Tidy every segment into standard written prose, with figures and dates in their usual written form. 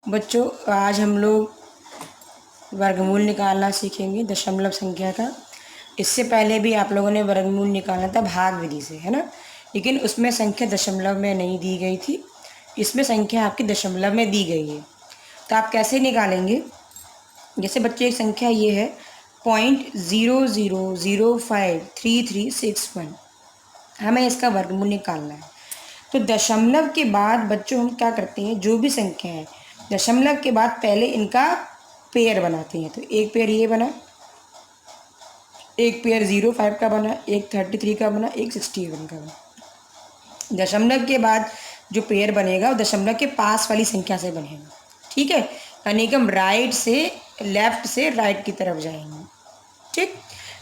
बच्चों, आज हम लोग वर्गमूल निकालना सीखेंगे दशमलव संख्या का। इससे पहले भी आप लोगों ने वर्गमूल निकाला था भाग विधि से, है ना। लेकिन उसमें संख्या दशमलव में नहीं दी गई थी, इसमें संख्या आपकी दशमलव में दी गई है। तो आप कैसे निकालेंगे? जैसे बच्चे एक संख्या ये है 0.00053361, हमें इसका वर्गमूल निकालना है। तो दशमलव के बाद बच्चों हम क्या करते हैं, जो भी संख्या है दशमलव के बाद पहले इनका पेयर बनाते हैं। तो एक पेयर ये बना, एक पेयर 05 का बना, एक 33 का बना, एक 61 का बना। दशमलव के बाद जो पेयर बनेगा वो दशमलव के पास वाली संख्या से बनेगा, ठीक है। यानी कि हम राइट से लेफ्ट से राइट की तरफ जाएंगे, ठीक।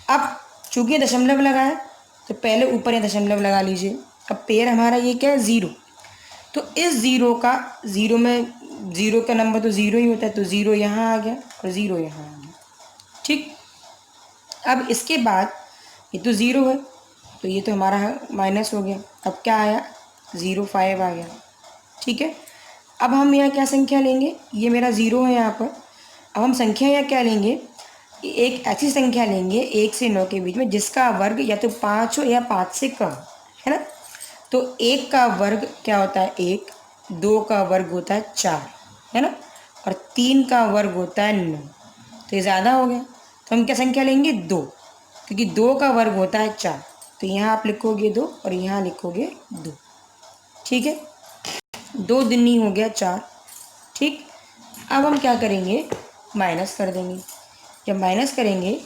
अब चूंकि दशमलव लगा है तो पहले ऊपर ये दशमलव लगा लीजिए। अब पेयर हमारा ये क्या है, 0। तो इस ज़ीरो का, ज़ीरो में ज़ीरो का नंबर तो ज़ीरो ही होता है, तो ज़ीरो यहाँ आ गया और ज़ीरो यहाँ आ गया, ठीक। अब इसके बाद ये तो ज़ीरो है, तो ये तो हमारा माइनस हो गया। अब क्या आया, 05 आ गया, ठीक है। अब हम यहाँ क्या संख्या लेंगे, ये मेरा ज़ीरो है यहाँ पर। अब हम संख्या यहाँ क्या लेंगे, एक ऐसी संख्या लेंगे 1 से 9 के बीच में जिसका वर्ग या तो 5 हो या 5 से कम, है ना। तो 1 का वर्ग क्या होता है 1, 2 का वर्ग होता है 4, है ना, और 3 का वर्ग होता है 9। तो ये ज़्यादा हो गया, तो हम क्या संख्या लेंगे 2, क्योंकि 2 का वर्ग होता है 4। तो यहाँ आप लिखोगे 2 और यहाँ लिखोगे 2, ठीक है। 2 दूनी हो गया 4, ठीक। अब हम क्या करेंगे, माइनस कर देंगे। जब माइनस करेंगे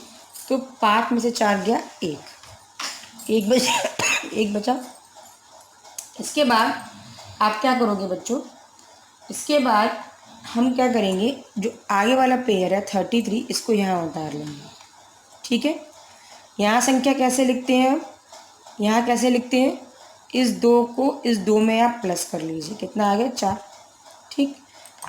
तो 5 में से 4 गया 1, एक बचा एक बचा। इसके बाद आप क्या करोगे बच्चों, इसके बाद हम क्या करेंगे, जो आगे वाला पेयर है 33, इसको यहाँ उतार लेंगे, ठीक है। यहाँ संख्या कैसे लिखते हैं हम, यहाँ कैसे लिखते हैं, इस 2 को इस 2 में आप प्लस कर लीजिए, कितना आ गया 4, ठीक।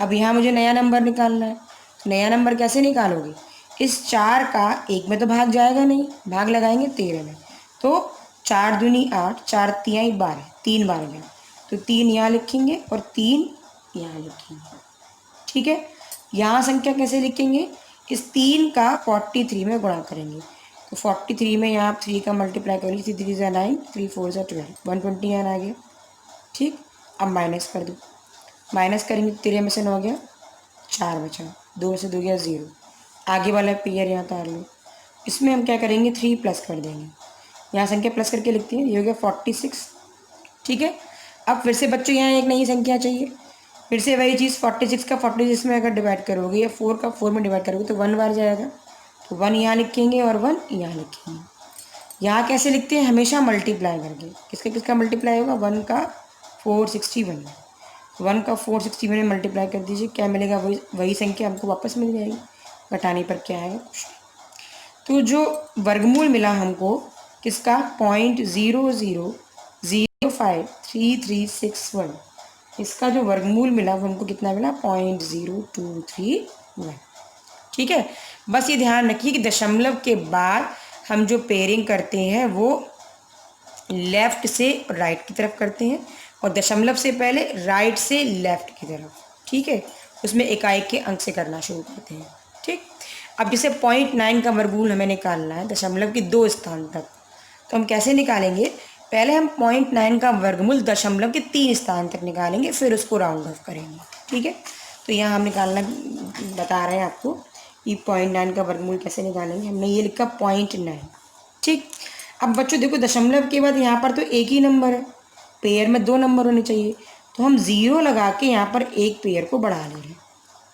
अब यहाँ मुझे नया नंबर निकालना है, तो नया नंबर कैसे निकालोगे, इस 4 का 1 में तो भाग जाएगा नहीं, भाग लगाएंगे 13 में। तो 4 दूनी 8, 4 तिहाई 12, 3 बार गया, तो 3 यहाँ लिखेंगे और 3 यहाँ लिखेंगे, ठीक है। यहाँ संख्या कैसे लिखेंगे, इस 3 का 43 में गुणा करेंगे। तो 43 में यहाँ आप 3 का मल्टीप्लाई कर लीजिए, 3 3 9, 3 4 12, 120 यहाँ आ गया, ठीक। अब माइनस कर दो, माइनस करेंगे 13 में से 9 गया, 4 बचा, 2 में से 2 गया 0। आगे वाला पेयर यहाँ उतार लो, इसमें हम क्या करेंगे 3 प्लस कर देंगे, यहाँ संख्या प्लस करके लिखते हैं, ये हो गया 46, ठीक है। अब फिर से बच्चों यहाँ एक नई संख्या चाहिए, फिर से वही चीज़ 46 का 46 में अगर डिवाइड करोगे या 4 का 4 में डिवाइड करोगे तो 1 बार जाएगा, तो 1 यहाँ लिखेंगे और 1 यहाँ लिखेंगे। यहाँ कैसे लिखते हैं, हमेशा मल्टीप्लाई करके। किसका किसका मल्टीप्लाई होगा, 1 का 461, 1 का 461 में मल्टीप्लाई कर दीजिए, क्या मिलेगा, वही संख्या हमको वापस मिल जाएगी। घटाने पर क्या आएगा, कुछ नहीं। तो जो वर्गमूल मिला हमको किसका, 0.00053361, इसका जो वर्गमूल मिला वो हमको कितना मिला, 0.0231, ठीक है। बस ये ध्यान रखिए कि दशमलव के बाद हम जो पेयरिंग करते हैं वो लेफ़्ट से राइट की तरफ करते हैं और दशमलव से पहले राइट से लेफ़्ट की तरफ, ठीक है। उसमें इकाई के अंक से करना शुरू करते हैं, ठीक। अब जैसे 0.9 का वर्गमूल हमें निकालना है दशमलव के 2 स्थान तक, तो हम कैसे निकालेंगे, पहले हम 0.9 का वर्गमूल दशमलव के 3 स्थान तक निकालेंगे, फिर उसको राउंड ऑफ करेंगे, ठीक है। तो यहाँ हम निकालना बता रहे हैं आपको कि 0.9 का वर्गमूल कैसे निकालेंगे। हमने ये लिखा 0.9, ठीक। अब बच्चों देखो, दशमलव के बाद यहाँ पर तो एक ही नंबर है, पेयर में 2 नंबर होने चाहिए, तो हम 0 लगा के यहाँ पर एक पेयर को बढ़ा ले रहे हैं,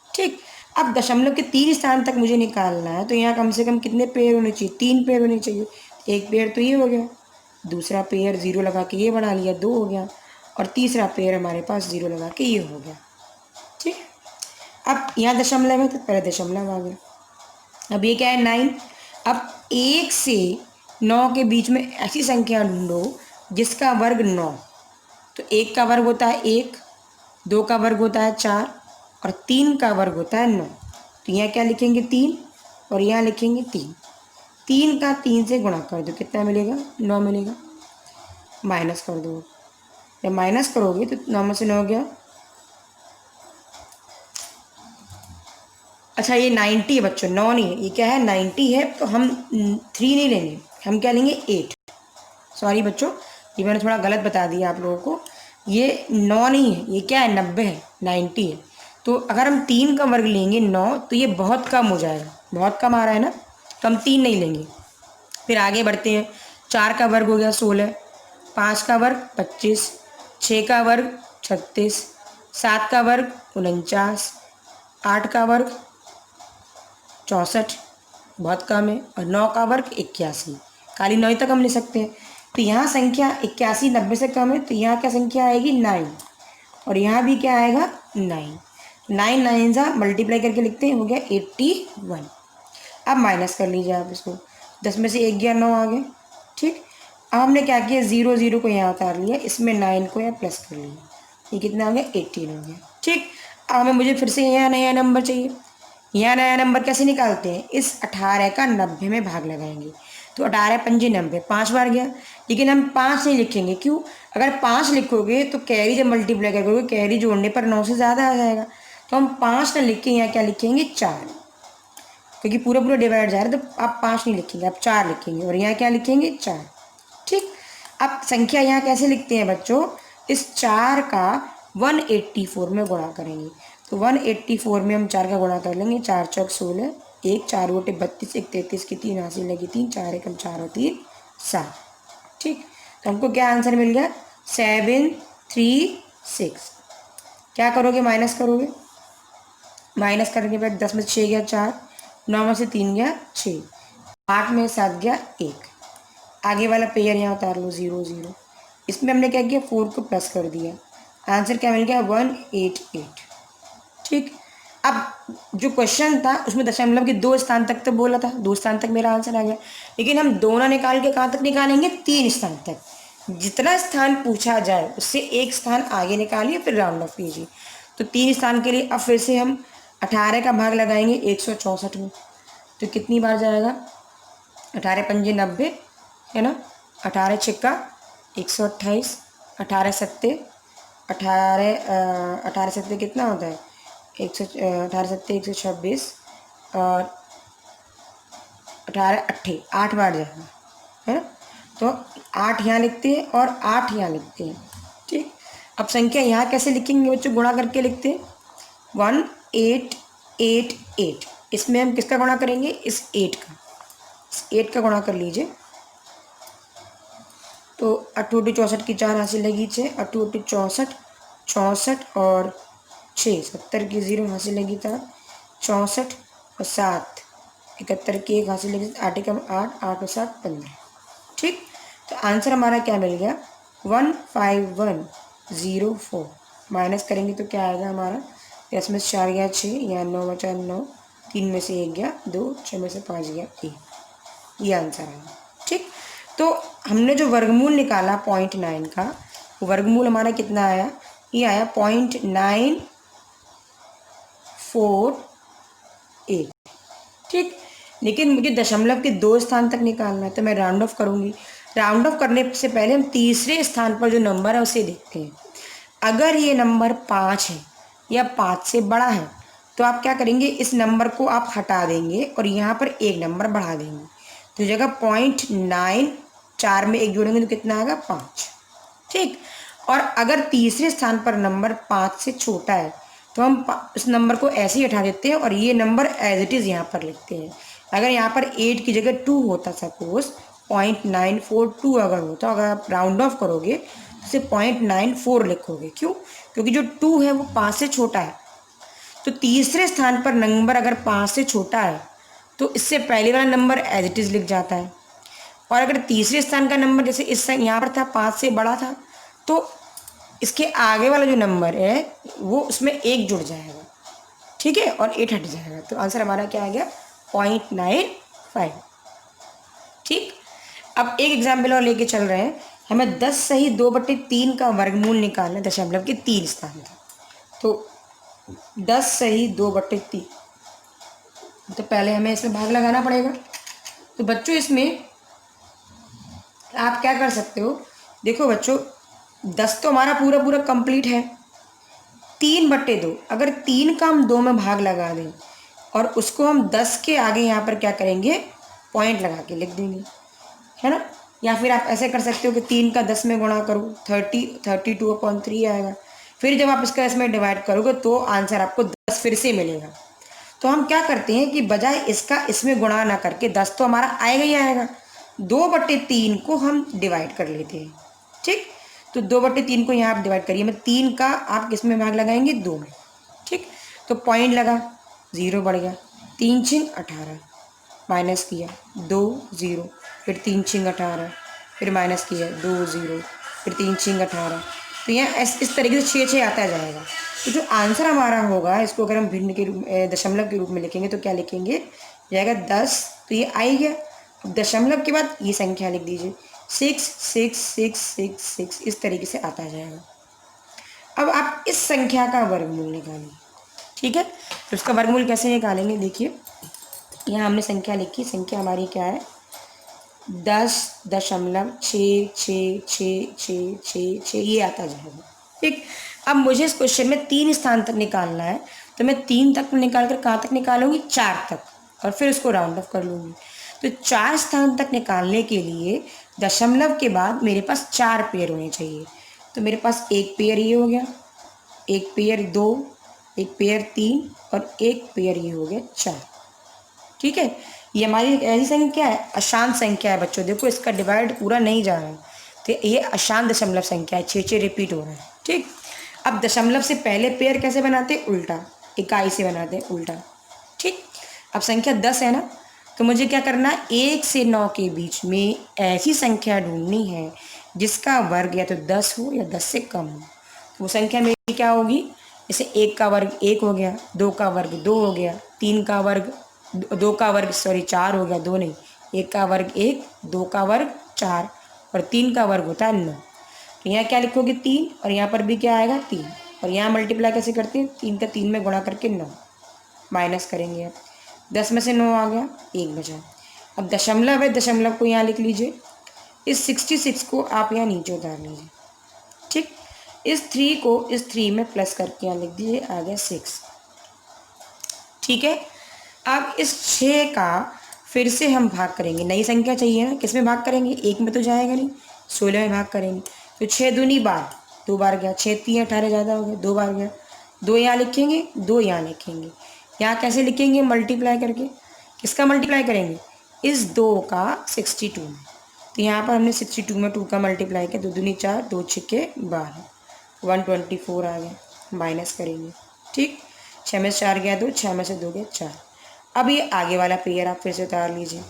ठीक। अब दशमलव के 3 स्थान तक मुझे निकालना है, तो यहाँ कम से कम कितने पेयर होने चाहिए, 3 पेयर होने चाहिए। एक पेयर तो ये हो गया, दूसरा पेयर 0 लगा के ये बढ़ा लिया, 2 हो गया, और तीसरा पेयर हमारे पास 0 लगा के ये हो गया, ठीक। अब यहाँ दशमलव है तो पहले दशमलव आ गया। अब ये क्या है, 9। अब 1 से 9 के बीच में ऐसी संख्या ढूंढो जिसका वर्ग 9। तो 1 का वर्ग होता है 1, 2 का वर्ग होता है 4 और 3 का वर्ग होता है 9। तो यहाँ क्या लिखेंगे 3 और यहाँ लिखेंगे 3। 3 का 3 से गुणा कर दो, कितना मिलेगा, 9 मिलेगा। माइनस कर दो, जब माइनस करोगे तो 9 में से 9 गया अच्छा ये 90 है बच्चों, 9 नहीं है, ये क्या है 90 है, तो हम 3 नहीं लेंगे, हम क्या लेंगे 8। सॉरी बच्चों, ये मैंने थोड़ा गलत बता दिया आप लोगों को, ये 9 नहीं है, ये क्या है 90 है, 90 है। तो अगर हम 3 का वर्ग लेंगे 9, तो ये बहुत कम हो जाएगा, बहुत कम आ रहा है ना, तो हम 3 नहीं लेंगे। फिर आगे बढ़ते हैं, 4 का वर्ग हो गया 16, 5 का वर्ग 25, 6 का वर्ग 36, 7 का वर्ग 49, 8 का वर्ग 64, बहुत कम है, और 9 का वर्ग 81, खाली 9 तक हम ले सकते हैं। तो यहाँ संख्या 81 90 से कम है, तो यहाँ क्या संख्या आएगी 9, और यहाँ भी क्या आएगा 9, 9 9 सा मल्टीप्लाई करके लिखते हैं, हो गया 81। अब माइनस कर लीजिए आप इसको, 10 में से 1 गया 9 आ गया, ठीक। अब हमने क्या किया, 0 0 को यहाँ उतार लिया, इसमें 9 को यहाँ प्लस कर लिया, ये कितना हो गया 18 हो गया, ठीक। अब हमें मुझे फिर से यहाँ नया नंबर चाहिए, यहाँ नया नंबर कैसे निकालते हैं, इस 18 का 90 में भाग लगाएंगे, तो 18 पंजे 90, 5 बार गया, लेकिन हम 5 नहीं लिखेंगे, क्यों, अगर 5 लिखोगे तो कैरी जब मल्टीप्लाई करोगे, कैरी जोड़ने पर 9 से ज़्यादा आ जाएगा, तो हम 5 ना लिख के यहाँ क्या लिखेंगे 4, क्योंकि पूरा पूरा डिवाइड जा रहा है, तो आप 5 नहीं लिखेंगे, आप 4 लिखेंगे, और यहाँ क्या लिखेंगे 4, ठीक। अब संख्या यहाँ कैसे लिखते हैं बच्चों, इस 4 का 184 में गुणा करेंगे, तो 184 में हम 4 का गुणा कर लेंगे, 4 चौक 16, 1 4 गोटे 32, 1 33 की 3 हासिल लगी 3, 4 एकम 4 और 3 7, ठीक। तो हमको क्या आंसर मिल गया 736। क्या करोगे, माइनस करोगे, माइनस करने के बाद 10 में से 6 गया 4, 9 में से 3 गया 6, 8 में 7 गया 1, आगे वाला पेयर यहाँ उतार लो 0 0, इसमें हमने क्या किया 4 को प्लस कर दिया, आंसर क्या मिल गया 188, ठीक। अब जो क्वेश्चन था उसमें दशमलव के 2 स्थान तक तो बोला था, 2 स्थान तक मेरा आंसर आ गया, लेकिन हम दोनों निकाल के कहाँ तक निकालेंगे 3 स्थान तक, जितना स्थान पूछा जाए उससे 1 स्थान आगे निकालिए, फिर राउंड ऑफ कीजिए। तो 3 स्थान के लिए अब फिर से हम 18 का भाग लगाएंगे 164 में, तो कितनी बार जाएगा, 18 पंजे 90 है ना, 18 छिक्का 128, 18 सत्ते 18 सत्ते कितना होता है 18 सत्ते 126, और 18 अट्ठे 8 बार जाएगा है ना, तो 8 यहाँ लिखते हैं और 8 यहाँ लिखते हैं, ठीक। अब संख्या यहाँ कैसे लिखेंगे बच्चों, गुणा करके लिखते हैं 1888, इसमें हम किसका गुणा करेंगे, इस 8 का गुणा कर लीजिए, तो 8 64 की 4 हासिल लगी 6, 8 64 64 और 6 70 की 0 हासिल लगी 4, 64 और 7 71 की 1 हासिल लगी 8 एकम 8, 8 और 7 15, ठीक। तो आंसर हमारा क्या मिल गया 15104, माइनस करेंगे तो क्या आएगा हमारा, 10 में से 4 गया 6, यहाँ 9 बचा 9, 3 में से 1 गया 2, 6 में से 5 गया 1, ये आंसर आया, ठीक। तो हमने जो वर्गमूल निकाला 0.9 का, वर्गमूल हमारा कितना आया, ये आया 0.948, ठीक। लेकिन मुझे दशमलव के 2 स्थान तक निकालना है, तो मैं राउंड ऑफ करूँगी, राउंड ऑफ करने से पहले हम तीसरे स्थान पर जो नंबर है उसे देखते हैं। अगर ये नंबर 5 है या 5 से बड़ा है, तो आप क्या करेंगे, इस नंबर को आप हटा देंगे और यहाँ पर एक नंबर बढ़ा देंगे, तो जगह 0.9 4 में 1 जोड़ेंगे तो कितना आएगा 5, ठीक। और अगर तीसरे स्थान पर नंबर 5 से छोटा है, तो हम उस नंबर को ऐसे ही हटा देते हैं और ये नंबर एज इट इज़ यहाँ पर लिखते हैं। अगर यहाँ पर 8 की जगह 2 होता, सपोज 0.942 अगर होता, अगर आप राउंड ऑफ करोगे तो इसे 0.94 लिखोगे, क्यों, क्योंकि जो 2 है वो 5 से छोटा है। तो तीसरे स्थान पर नंबर अगर 5 से छोटा है तो इससे पहले वाला नंबर एज इट इज़ लिख जाता है, और अगर तीसरे स्थान का नंबर जैसे इस यहाँ पर था 5 से बड़ा था, तो इसके आगे वाला जो नंबर है वो उसमें 1 जुड़ जाएगा, ठीक है, और 8 हट जाएगा, तो आंसर हमारा क्या आ गया 0.95, ठीक। अब एक एग्जाम्पल और लेके चल रहे हैं, हमें 10 सही 2/3 का वर्गमूल निकालना है दशमलव के 3 स्थान का, तो 10 सही 2/3, तो पहले हमें इसमें भाग लगाना पड़ेगा। तो बच्चों इसमें आप क्या कर सकते हो, देखो बच्चों 10 तो हमारा पूरा पूरा कंप्लीट है, 3/2, अगर 3 का हम 2 में भाग लगा दें और उसको हम 10 के आगे यहाँ पर क्या करेंगे, पॉइंट लगा के लिख देंगे, है ना। या फिर आप ऐसे कर सकते हो कि 3 का 10 में गुणा करो, 32/3 आएगा। फिर जब आप इसका इसमें डिवाइड करोगे तो आंसर आपको 10 फिर से मिलेगा। तो हम क्या करते हैं कि बजाय इसका इसमें गुणा ना करके 10 तो हमारा आएगा ही आएगा, 2/3 को हम डिवाइड कर लेते हैं। ठीक, तो 2/3 को यहाँ आप डिवाइड करिए, मैं 3 का आप किस में भाग लगाएंगे, 2 में। ठीक, तो पॉइंट लगा, 0 बढ़ गया, 3 6 18, माइनस किया 2 0, फिर 3 6 18, फिर माइनस किया 2 0, फिर 3 6 18। तो यहाँ इस तरीके से 6 6 आता जाएगा। तो जो आंसर हमारा होगा, इसको अगर हम भिन्न के रूप दशमलव के रूप में लिखेंगे तो क्या लिखेंगे, जाएगा 10। तो ये आ ही गया। अब दशमलव के बाद ये संख्या लिख दीजिए, 6 6 6 6 6, इस तरीके से आता जाएगा। अब आप इस संख्या का वर्गमूल निकालिए। ठीक है, तो इसका वर्गमूल कैसे निकालेंगे, देखिए यहाँ हमने संख्या लिखी, संख्या हमारी क्या है, 10.66666, ये आता जाएगा। ठीक, अब मुझे इस क्वेश्चन में 3 स्थान तक निकालना है, तो मैं 3 तक निकाल कर कहाँ तक निकालूंगी, 4 तक, और फिर उसको राउंड ऑफ कर लूँगी। तो 4 स्थान तक निकालने के लिए दशमलव के बाद मेरे पास 4 पेयर होने चाहिए। तो मेरे पास एक पेयर ये हो गया, एक पेयर 2, एक पेयर 3 और एक पेयर ये हो गया 4। ठीक है, ये हमारी ऐसी संख्या है, अशांत संख्या है बच्चों, देखो इसका डिवाइड पूरा नहीं जा रहा है, तो ये अशांत दशमलव संख्या है, 6 6 रिपीट हो रहा है। ठीक, अब दशमलव से पहले पेयर कैसे बनाते हैं, उल्टा, इकाई से बनाते हैं उल्टा। ठीक, अब संख्या 10 है ना, तो मुझे क्या करना है, 1 से 9 के बीच में ऐसी संख्या ढूंढनी है जिसका वर्ग या तो 10 हो या 10 से कम हो। तो वो संख्या मेरी क्या होगी, जैसे 1 का वर्ग 1 हो गया, 2 का वर्ग 2 हो गया, 3 का वर्ग 2 का वर्ग 4 हो गया, 2 नहीं, 1 का वर्ग 1, 2 का वर्ग 4 और 3 का वर्ग होता है 9। तो यहाँ क्या लिखोगे, 3, और यहाँ पर भी क्या आएगा 3, और यहाँ मल्टीप्लाई कैसे करते हैं, 3 का 3 में गुणा करके 9, माइनस करेंगे। अब 10 में से 9 आ गया, 1 बचा। अब दशमलव है, दशमलव को यहाँ लिख लीजिए, इस 66 को आप यहाँ नीचे उतार लीजिए। ठीक, इस 3 को इस 3 में प्लस करके यहाँ लिख दीजिए, आ गया 6। ठीक है, अब इस 6 का फिर से हम भाग करेंगे, नई संख्या चाहिए ना, किस में भाग करेंगे, 1 में तो जाएगा नहीं, 16 में भाग करेंगे। तो 6 दूनी 12, 2 बार गया, 6 3 18 ज़्यादा हो गया, 2 बार गया, 2 यहाँ लिखेंगे, 2 यहाँ लिखेंगे। यहाँ कैसे लिखेंगे, मल्टीप्लाई करके, किसका मल्टीप्लाई करेंगे, इस 2 का 62 में। तो यहाँ पर हमने 62 में 2 का मल्टीप्लाई किया, 2 दूनी 4, 2 6 12, 124 आ गया, माइनस करेंगे। ठीक, 6 में से 4 गया 2, 6 में से 2 गया 4। अब ये आगे वाला पेयर आप फिर से उतार लीजिए,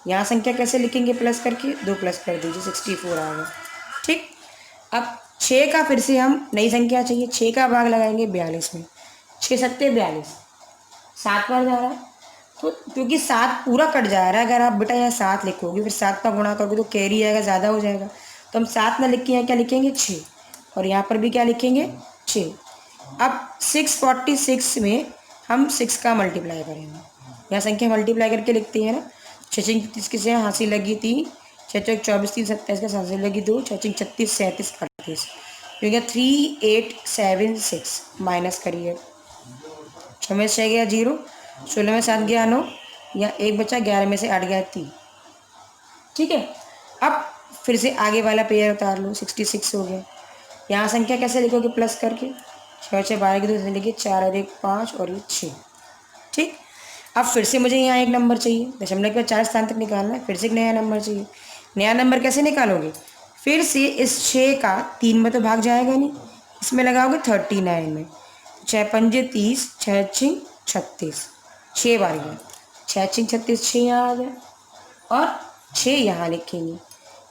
यहाँ संख्या कैसे लिखेंगे, प्लस करके, 2 प्लस कर दीजिए, 64 आ गया। ठीक, अब 6 का फिर से हम नई संख्या चाहिए, 6 का भाग लगाएंगे 42 में, 6 7 42, 7 बार जा रहा है, तो क्योंकि 7 पूरा कट जा रहा है, अगर आप बेटा यहाँ 7 लिखोगे फिर 7 का गुणा करोगे तो कैरी आएगा, ज़्यादा हो जाएगा। तो हम 7 ना लिख के यहाँ क्या लिखेंगे, 6, और यहाँ पर भी क्या लिखेंगे, 6। अब 646 में हम 6 का मल्टीप्लाई करेंगे, यहाँ संख्या मल्टीप्लाई करके लिखते हैं ना, 6 6 30 किसे हासिल लगी 3, 6 6 24 3 27 का हासिल लगी 2, 6 6 36 37 38, हो गया 3876, माइनस करिए, 6 में 6 गया 0, 16 में 7 गया 9, या 1 बचा, 11 में से 8 गया 3। ठीक है, अब फिर से आगे वाला पेयर उतार लो, 66 हो गया। यहाँ संख्या कैसे लिखोगे, प्लस करके, 6 6 12 की 2 लिखिए, 4 और 1 5 और ये 6। ठीक, अब फिर से मुझे यहाँ एक नंबर चाहिए, दशमलव के 4 स्थान तक निकालना है, फिर से एक नया नंबर चाहिए। नया नंबर कैसे निकालोगे, फिर से इस 6 का 3 में तो भाग जाएगा नहीं, इसमें लगाओगे 39 में, 6 पंजे 30, 6 6 36, 6 बार गया, 6 6 36, 6 यहाँ आ गया, और 6 यहाँ लिखेंगे।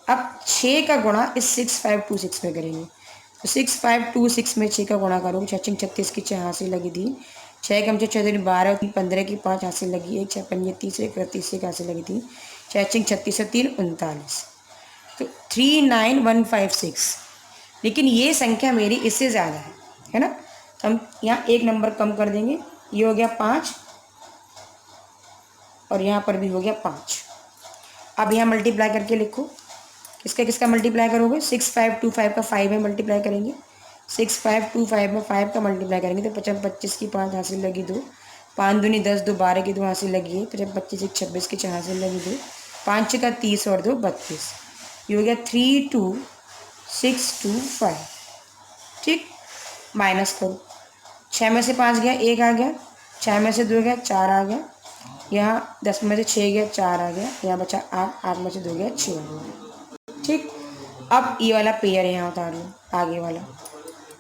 अब 6 का गुणा इस 6526 में करेंगे, तो 6526 में 6 का गुणा करोगे, 6 6 36 की 6 हासिल लगी 3, 6 कम 6 6 12, 15 की 5 हासिल लगी 1, 6 पंजे 30, 31 की हासिल लगी 3, 6 6 36 3 39, तो 39156। लेकिन ये संख्या मेरी इससे ज़्यादा है ना, तो हम यहाँ एक नंबर कम कर देंगे, ये हो गया 5 और यहाँ पर भी हो गया 5। अब यहाँ मल्टीप्लाई करके लिखो, किसका किसका मल्टीप्लाई करोगे, 6525 का 5 में मल्टीप्लाई करेंगे, 6525 में 5 का मल्टीप्लाई करेंगे तो 25 की 5 हासिल लगी 2, 5 दूनी 10, 2 12 की 2 हासिल लगी है, 53 25 1 26 की 4 हासिल लगी 2, 5 का 30 और 2 32। ये हो गया 32625। ठीक, माइनस करो, 6 में से 5 गया 1 आ गया, 6 में से 2 गया 4 आ गया, यहाँ 10 में से 6 गया 4 आ गया, यहाँ बचा 8, 8 में से 2 गया 6 आ गया। ठीक, अब ये वाला पेयर यहाँ उतार लो, आगे वाला।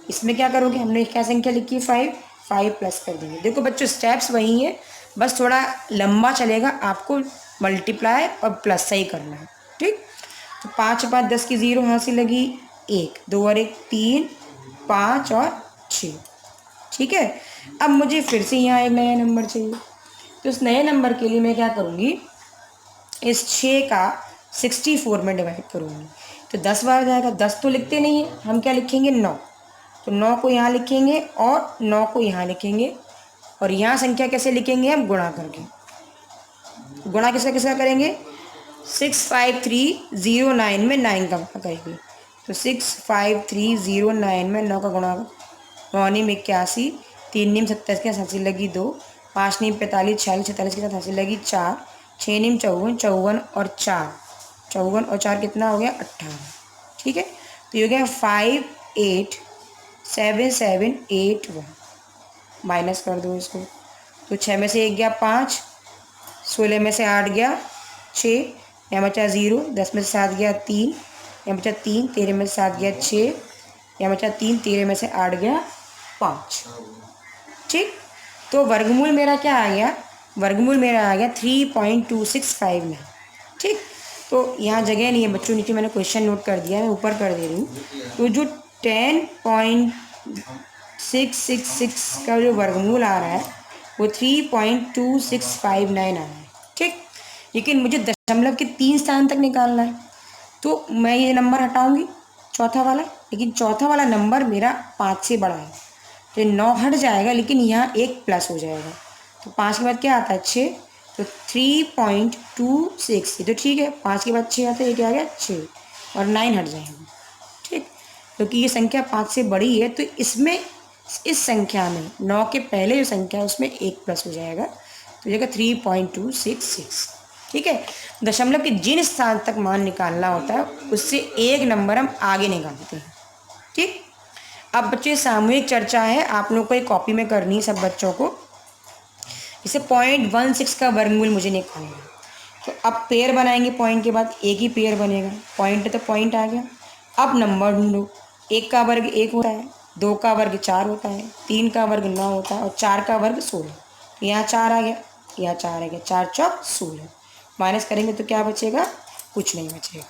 इसमें क्या करोगे, हमने क्या संख्या लिखी है 5, 5 प्लस कर देंगे। देखो बच्चों स्टेप्स वही है, बस थोड़ा लंबा चलेगा, आपको मल्टीप्लाई और प्लस सही करना है। ठीक, तो 5 5 10 की 0 यहाँ से लगी 1, 2 और 1 3, 5 और 6। ठीक है, अब मुझे फिर से यहाँ एक नया नंबर चाहिए, तो इस नए नंबर के लिए मैं क्या करूँगी, इस 6 का 64 में डिवाइड करूँगी। तो 10 बार जाएगा, 10 तो लिखते नहीं है, हम क्या लिखेंगे 9, तो 9 को यहाँ लिखेंगे और 9 को यहाँ लिखेंगे, और यहाँ संख्या कैसे लिखेंगे हम, गुणा करके। गुणा किसका किसका करेंगे, 65309 में 9 का गुणा करेंगे, तो 65309 में 9 का गुणा, 9 नीम 81, 3 नीम 27 के साथ हासिल लगी 2, 5 नीम 45, 46 46 के साथ हासिल लगी 4, 6 नीम 54, 54 और 4, 54 और 4 कितना हो गया 58। ठीक है, तो ये हो गया 587781। माइनस कर दो इसको, तो 6 में से 1 गया 5, 16 में से 8 गया 6, यहाँ बचा 0, 10 में से 7 गया 3, यहाँ बचा 3, 13 में से 7 गया 6, यहाँ बचा 3, 13 में से 8 गया 5। ठीक, तो वर्गमूल मेरा क्या आ गया, वर्गमूल मेरा आ गया 3.2659। ठीक, तो यहाँ जगह नहीं है बच्चों, नीचे मैंने क्वेश्चन नोट कर दिया, मैं ऊपर कर दे रही हूँ। तो जो 10.666 का जो वर्गमूल आ रहा है वो 3.2659 आ रहा है। ठीक, लेकिन मुझे दशमलव के 3 स्थान तक निकालना है, तो मैं ये नंबर हटाऊंगी चौथा वाला, लेकिन चौथा वाला नंबर मेरा 5 से बड़ा है, तो 9 हट जाएगा, लेकिन यहाँ 1 प्लस हो जाएगा। तो 5 के बाद क्या आता है 6, तो 3.26, ये तो ठीक है, 5 के बाद 6 आता है, ये क्या आ गया 6, और 9 हट जाएगा। ठीक, क्योंकि ये संख्या 5 से बड़ी है, तो इसमें इस संख्या में 9 के पहले जो संख्या है उसमें 1 प्लस हो जाएगा, तो ये 3.266। ठीक है, दशमलव के जिन स्थान तक मान निकालना होता है उससे एक नंबर हम आगे निकालते हैं। ठीक, अब बच्चे सामूहिक चर्चा है, आप लोगों को एक कॉपी में करनी है सब बच्चों को। इसे 0.16 का वर्गमूल मुझे निकालना है, तो अब पेयर बनाएंगे, पॉइंट के बाद एक ही पेयर बनेगा, पॉइंट है तो पॉइंट आ गया। अब नंबर ढूंढो, 1 का वर्ग 1 होता है, 2 का वर्ग 4 होता है, 3 का वर्ग 9 होता है, और 4 का वर्ग 16। यहाँ 4 आ गया, यहाँ 4 आ गया, 4 चौक 16। माइनस करेंगे तो क्या बचेगा, कुछ नहीं बचेगा।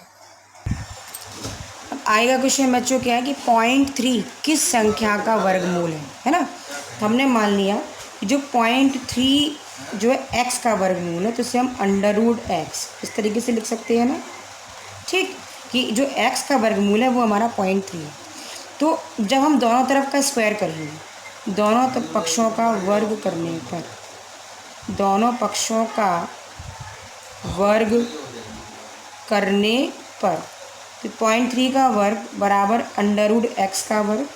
अब आएगा क्वेश्चन बच्चों क्या है कि 0.3 किस संख्या का वर्गमूल है ना। तो हमने मान लिया कि जो 0.3 जो है x का वर्गमूल है, तो इसे हम √x इस तरीके से लिख सकते हैं ना। ठीक, कि जो x का वर्गमूल है वो हमारा 0.3 है। तो जब हम दोनों तरफ का स्क्वायर करेंगे, दोनों पक्षों का वर्ग करने पर, दोनों पक्षों का वर्ग करने पर, तो 0.3 का वर्ग बराबर √x का वर्ग,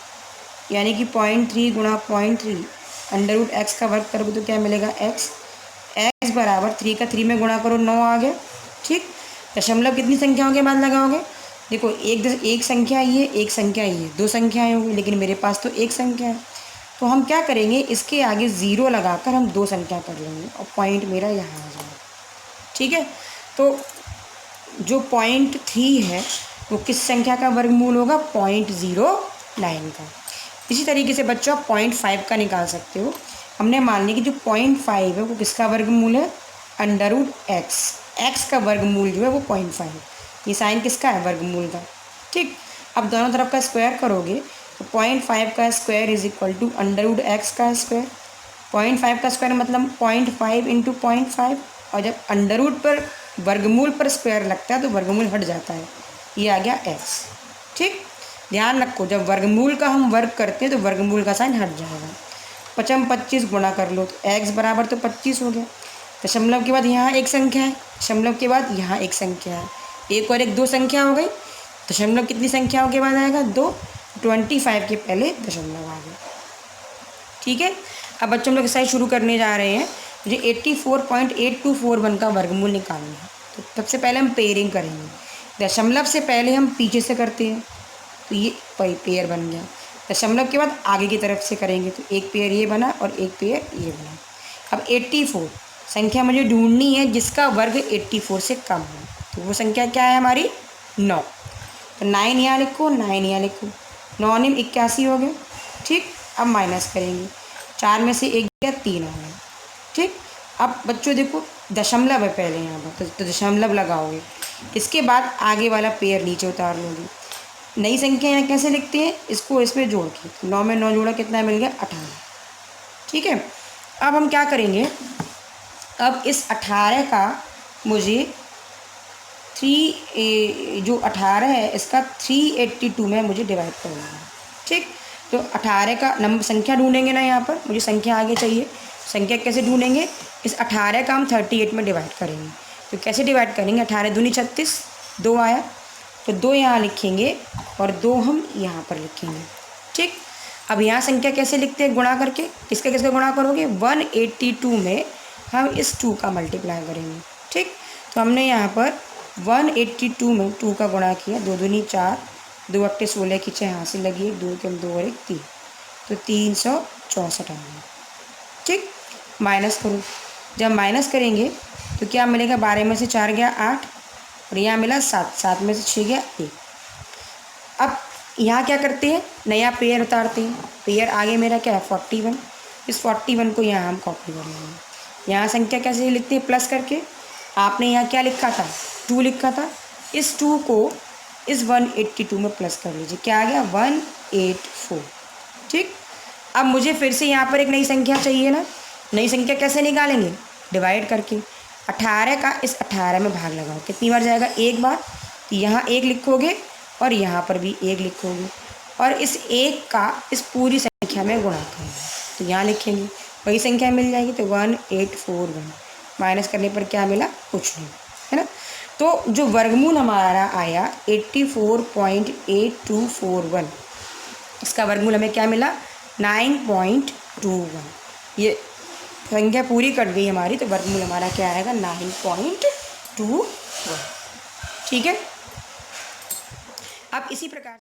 यानी कि 0.3 गुणा 0.3 √x का वर्ग करोगे तो क्या मिलेगा x बराबर 3 का 3 में गुणा करो 9 आ गया। ठीक, दशमलव कितनी संख्याओं के बाद लगाओगे, देखो एक संख्या ये, एक संख्या ये, 2 संख्याएं होंगी, लेकिन मेरे पास तो एक संख्या है, तो हम क्या करेंगे, इसके आगे 0 लगाकर हम 2 संख्या कर लेंगे और पॉइंट मेरा यहाँ आ जाएगा। ठीक है, तो जो 0.3 है वो किस संख्या का वर्गमूल होगा, 0.09 का। इसी तरीके से बच्चों आप 0.5 का निकाल सकते हो। हमने मान लिया कि जो 0.5 है वो किसका वर्गमूल है, √x, x का वर्गमूल जो है वो 0.5, ये साइन किसका है, वर्गमूल का। ठीक, अब दोनों तरफ का स्क्वायर करोगे तो 0.5 का square is equal to √x का स्क्वायर। 0.5 का स्क्वायर मतलब 0.5 इंटू 0.5, और जब अंडर पर वर्गमूल पर स्क्वायर लगता है तो वर्गमूल हट जाता है, ये आ गया x। ठीक, ध्यान रखो जब वर्गमूल का हम वर्ग करते हैं तो वर्गमूल का साइन हट जाएगा। 5 25 गुणा कर लो तो x बराबर तो 25 हो गया। दशमलव के बाद यहाँ एक संख्या है, दशमलव के बाद यहाँ एक संख्या है, एक और एक 2 संख्या हो गई। दशमलव कितनी संख्याओं के बाद आएगा, 2, 25 के पहले दशमलव आ गया। ठीक है, अब बच्चों हम लोग एक्सरसाइज शुरू करने जा रहे हैं। मुझे 84.8241 का वर्गमूल निकालना है। तो सबसे पहले हम पेयरिंग करेंगे। दशमलव से पहले हम पीछे से करते हैं, तो ये पेयर बन गया। दशमलव के बाद आगे की तरफ से करेंगे, तो एक पेयर ये बना और एक पेयर ये बना। अब 84 संख्या मुझे ढूंढनी है जिसका वर्ग 84 से कम हो। तो वो संख्या क्या है हमारी? 9। तो 9 यहाँ लिखो, 9 यहाँ लिखो। 9 9 81 हो गए। ठीक, अब माइनस करेंगे। 4 में से 1 गया, 3 हो गए। ठीक, अब बच्चों देखो दशमलव है पहले यहाँ पर, तो दशमलव लगाओगे। इसके बाद आगे वाला पेयर नीचे उतार लोगे। नई संख्या यहाँ कैसे लिखते हैं? इसको इसमें जोड़ के। 9 में 9 जोड़ा कितना मिल गया? 18। ठीक है, अब हम क्या करेंगे? अब इस 18 का मुझे जो 18 है इसका 382 में मुझे डिवाइड करना है। ठीक, तो 18 का नंबर संख्या ढूंढेंगे ना, यहाँ पर मुझे संख्या आगे चाहिए। संख्या कैसे ढूंढेंगे? इस 18 का हम 38 में डिवाइड करेंगे। तो कैसे डिवाइड करेंगे? 18 दूनी 36, 2 आया, तो 2 यहाँ लिखेंगे और 2 हम यहाँ पर लिखेंगे। ठीक, अब यहाँ संख्या कैसे लिखते हैं? गुणा करके। किसका किसका गुणा करोगे? 182 में हम इस 2 का मल्टीप्लाई करेंगे। ठीक, तो हमने यहाँ पर 182 में 2 का गुणा किया। 2 दूनी 4, 2 अट्ठे 16 की 6 यहाँ से लगी, 2 के 2 और 1 3, तो 364 आ गया। ठीक, माइनस करो। जब माइनस करेंगे तो क्या मिलेगा? 12 में से 4 गया 8 और यहाँ मिला 7, 7 में से 6 गया 1। अब यहाँ क्या करते हैं? नया पेयर उतारते हैं। पेयर आगे मेरा क्या है? 41। इस 41 को यहाँ हम कॉपी कर लेंगे। यहाँ संख्या कैसे लिखते हैं? प्लस करके। आपने यहाँ क्या लिखा था? 2 लिखा था। इस 2 को इस 182 में प्लस कर लीजिए। क्या आ गया? 184। ठीक, अब मुझे फिर से यहाँ पर एक नई संख्या चाहिए ना। नई संख्या कैसे निकालेंगे? डिवाइड करके। 18 का इस 18 में भाग लगाओ। कितनी बार जाएगा? एक बार। तो यहाँ 1 लिखोगे और यहाँ पर भी 1 लिखोगे और इस 1 का इस पूरी संख्या में गुणा करोगे, तो यहाँ लिखेंगे, वही संख्या मिल जाएगी। तो 1841 माइनस करने पर क्या मिला? कुछ नहीं, है ना। तो जो वर्गमूल हमारा आया 84.8241, इसका वर्गमूल हमें क्या मिला? 9.21। ये संख्या पूरी कट गई हमारी, तो वर्गमूल हमारा क्या आएगा? 9.21। ठीक है, अब इसी प्रकार